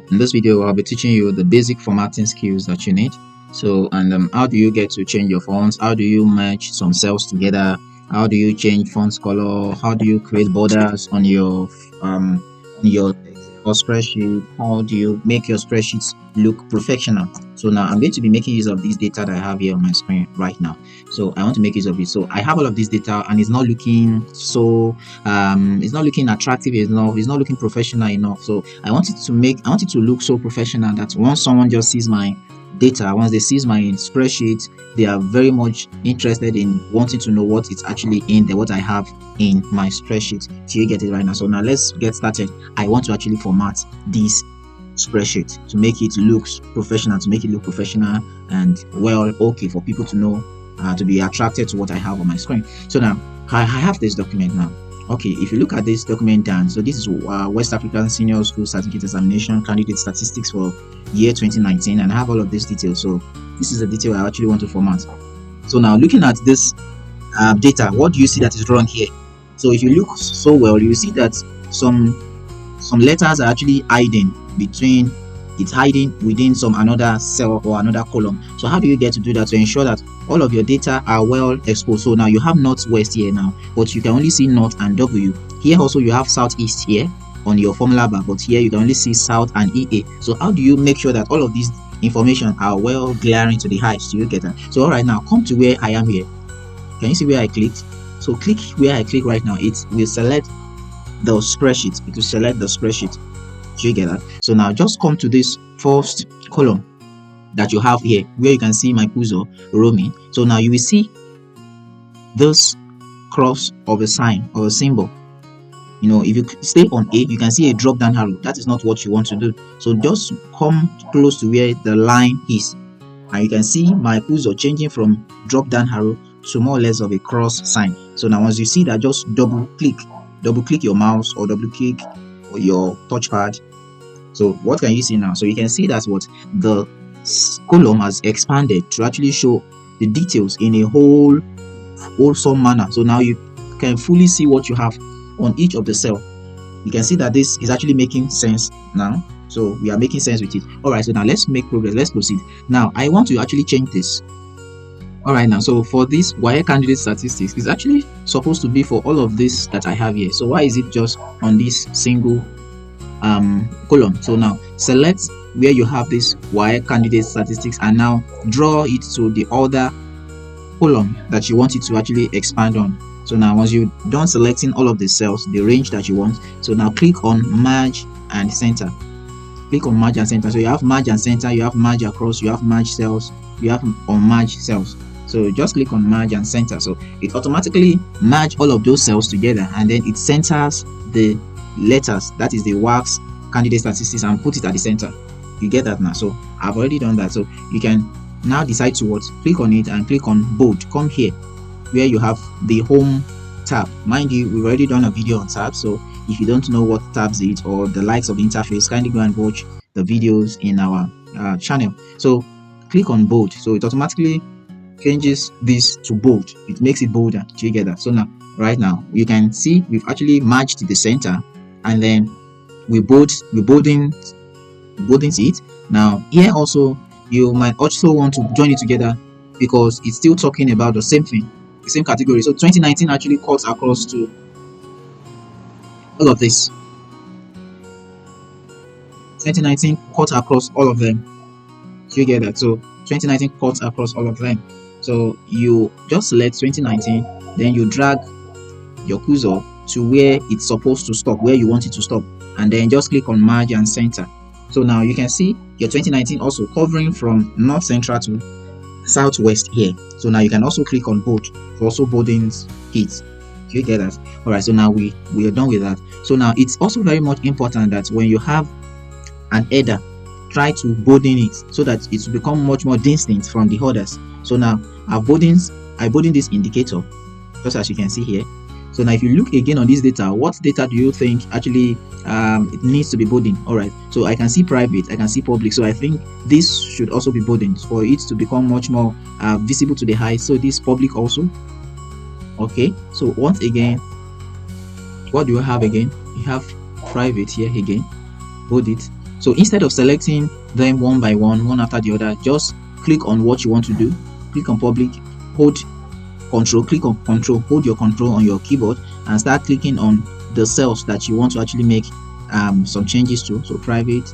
Now in this video I'll be teaching you the basic formatting skills that you need. So how do you get to change your fonts, how do you merge some cells together, how do you change font color, how do you create borders on your Excel spreadsheet, how do you make your spreadsheets look professional. So now I'm going to be making use of this data that I have here on my screen right now. So I want to make use of it. So I have all of this data and it's not looking so it's not looking attractive enough, it's not looking professional enough. So I want it to look so professional that once someone just sees my data, once they see my spreadsheet, they are very much interested in wanting to know what is actually in there, what I have in my spreadsheet. So you get it right now. So now let's get started. I want to actually format this spreadsheet to make it look professional, and well, okay, for people to know, to be attracted to what I have on my screen. So now I have this document now. Okay, if you look at this document down, so this is West African Senior School Certificate Examination Candidate Statistics for year 2019, and I have all of these details. So this is the detail I actually want to format. So now looking at this data, what do you see that is wrong here? So if you look so well, you see that some letters are actually hiding within some another cell or another column. So how do you get to do that to ensure that all of your data are well exposed? So now you have northwest here now, but you can only see north and W. Here also you have southeast here on your formula bar, but here you can only see south and EA. So how do you make sure that all of these information are well glaring to the eyes? Do you get that? So all right, now come to where I am here. Can you see where I clicked? So click where I click right now. It will select the spreadsheet. It will select the spreadsheet. Do you get that? So now just come to this first column that you have here, where you can see my cursor roaming. So now you will see this cross of a sign or a symbol. You know, if you stay on A, you can see a drop down arrow. That is not what you want to do. So just come close to where the line is, and you can see my cursor changing from drop down arrow to more or less of a cross sign. So now once you see that, just double click your mouse or double click your touchpad. So what can you see now? So you can see that what the column has expanded to actually show the details in a wholesome manner. So now you can fully see what you have on each of the cell. You can see that this is actually making sense now. So we are making sense with it. All right, so now let's make progress. Let's proceed. Now I want to actually change this. All right, now so for this wire candidate statistics, it's actually supposed to be for all of this that I have here. So why is it just on this single column? So now select where you have this wire candidate statistics and now draw it to the other column that you want it to actually expand on. So now once you're done selecting all of the cells, the range that you want, so now click on merge and center. Click on merge and center. So you have merge and center, you have merge across, you have merge cells, you have unmerge cells. So just click on merge and center. So it automatically merge all of those cells together, and then it centers the letters, that is the wax candidate statistics, and put it at the center. You get that now? So I've already done that. So you can now decide to click on it and click on bold. Come here where you have the home tab. Mind you, we've already done a video on tabs, so if you don't know what tabs is or the likes of the interface, kindly go and watch the videos in our channel. So click on bold. So it automatically changes this to bold. It makes it bolder. Do you get that? So now right now you can see we've actually merged to the center, and then we bolding it. Now here also you might also want to join it together because it's still talking about the same thing, the same category. So 2019 actually cuts across to all of this. 2019 cuts across all of them. Do you get that? So 2019 cuts across all of them. So you just select 2019, then you drag your cursor to where it's supposed to stop, where you want it to stop, and then just click on merge and center. So now you can see your 2019 also covering from north central to southwest here. So now you can also click on bold for also bolding it. Do you get that? All right, so now we are done with that. So now it's also very much important that when you have an header, try to bolden it so that it will become much more distinct from the others. So now I bolden this indicator, just as you can see here. So now if you look again on this data, what data do you think actually it needs to be boldened? All right, so I can see private, I can see public, so I think this should also be boldened for it to become much more visible to the eye. So this public also. Okay, so once again, what do you have again? You have private here again, bold it. So instead of selecting them one by one after the other, just click on what you want to do. Click on public, hold control, click on control, hold your control on your keyboard and start clicking on the cells that you want to actually make some changes to. So private,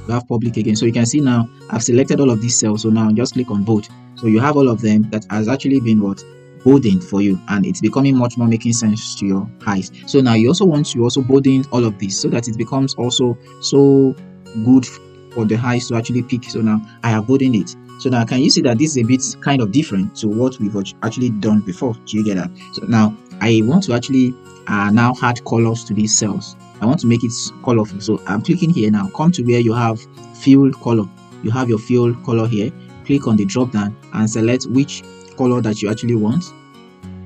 you have public again. So you can see now I've selected all of these cells. So now just click on bold. So you have all of them that has actually been bolding for you, and it's becoming much more making sense to your eyes. So now you also want to also bolding all of this so that it becomes also so good for the eyes to actually pick. So now I have bolded it. So now can you see that this is a bit kind of different to what we've actually done before? Do you get that? So now I want to actually now add colors to these cells. I want to make it colorful. So I'm clicking here now. Come to where you have fill color. You have your fill color here. Click on the drop down and select which color that you actually want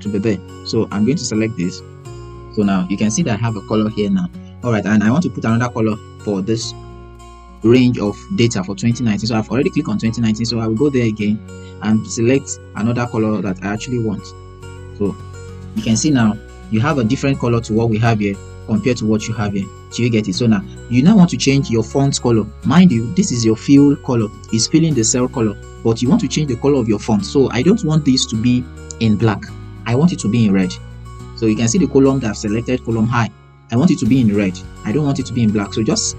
to be there. So I'm going to select this. So now you can see that I have a color here now. All right, and I want to put another color for this range of data for 2019. So I've already clicked on 2019. So I will go there again and select another color that I actually want. So you can see now you have a different color to what we have here compared to what you have here. So you get it. So now you now want to change your font color. Mind you, this is your fill color. It's filling the cell color, but you want to change the color of your font. So I don't want this to be in black. I want it to be in red. So you can see the column that I've selected, column high. I want it to be in red. I don't want it to be in black. So it's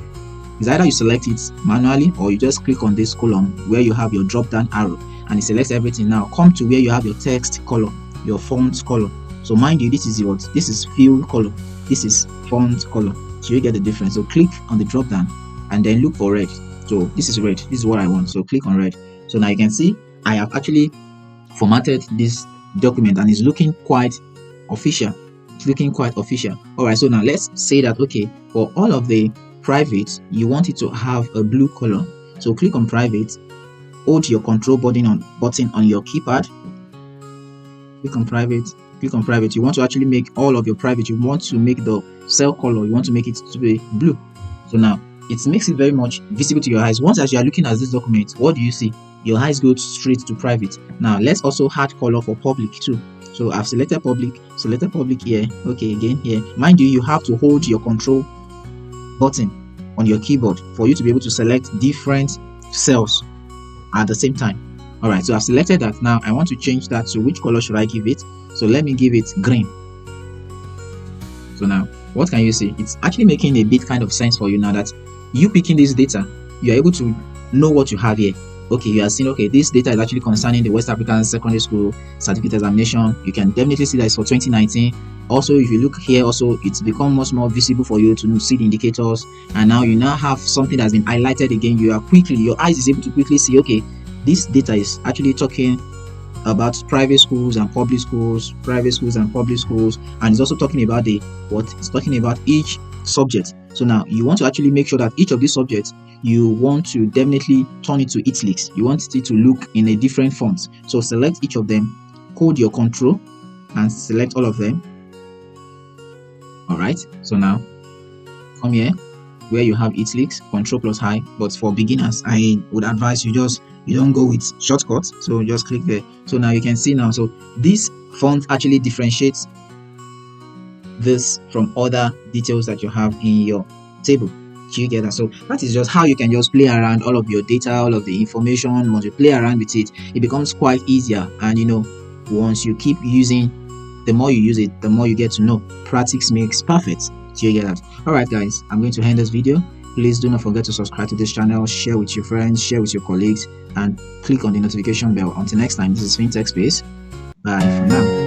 either you select it manually or you just click on this column where you have your drop down arrow and it selects everything. Now come to where you have your text color, your font color. So mind you, this is fill color, this is font color. So you get the difference. So click on the drop down and then look for red. So this is red. This is what I want. So click on red. So now you can see I have actually formatted this document and it's looking quite official. It's looking quite official. All right. So now let's say that okay, for all of the private, you want it to have a blue color. So click on private. Hold your control button on your keypad. Click on private. Click on private. You want to actually make all of your private. You want to make the cell color. You want to make it to be blue. So now it makes it very much visible to your eyes. Once as you are looking at this document, what do you see? Your eyes go straight to private. Now let's also add color for public too. So I've selected public here. Okay, again here. Mind you, you have to hold your control button on your keyboard for you to be able to select different cells at the same time. All right, so I've selected that. Now I want to change that. So which color should I give it? So let me give it green. So now what can you see? It's actually making a bit kind of sense for you now that you picking this data, you are able to know what you have here. Okay, you are seeing, okay, this data is actually concerning the West African Secondary School Certificate Examination. You can definitely see that it's for 2019. Also, if you look here, also it's become much more visible for you to see the indicators. And now you now have something that's been highlighted again. Your eyes is able to quickly see, okay, this data is actually talking about private schools and public schools, private schools and public schools, and it's also talking about it's talking about each subject. So now you want to actually make sure that each of these subjects, you want to definitely turn it to ITALICIZE. You want it to look in a different font. So select each of them, hold your control and select all of them. All right, so now come here where you have ITALICIZE, control plus high. But for beginners, I would advise you don't go with shortcuts. So just click there. So now you can see now, so this font actually differentiates this from other details that you have in your table. Do you get that? So that is just how you can just play around all of your data, all of the information. Once you play around with it, it becomes quite easier. And once you keep using, the more you use it, the more you get to know. Practice makes perfect. Do you get that? All right, guys, I'm going to end this video. Please do not forget to subscribe to this channel, share with your friends, share with your colleagues, and click on the notification bell. Until next time, this is FinTech Space. Bye for now.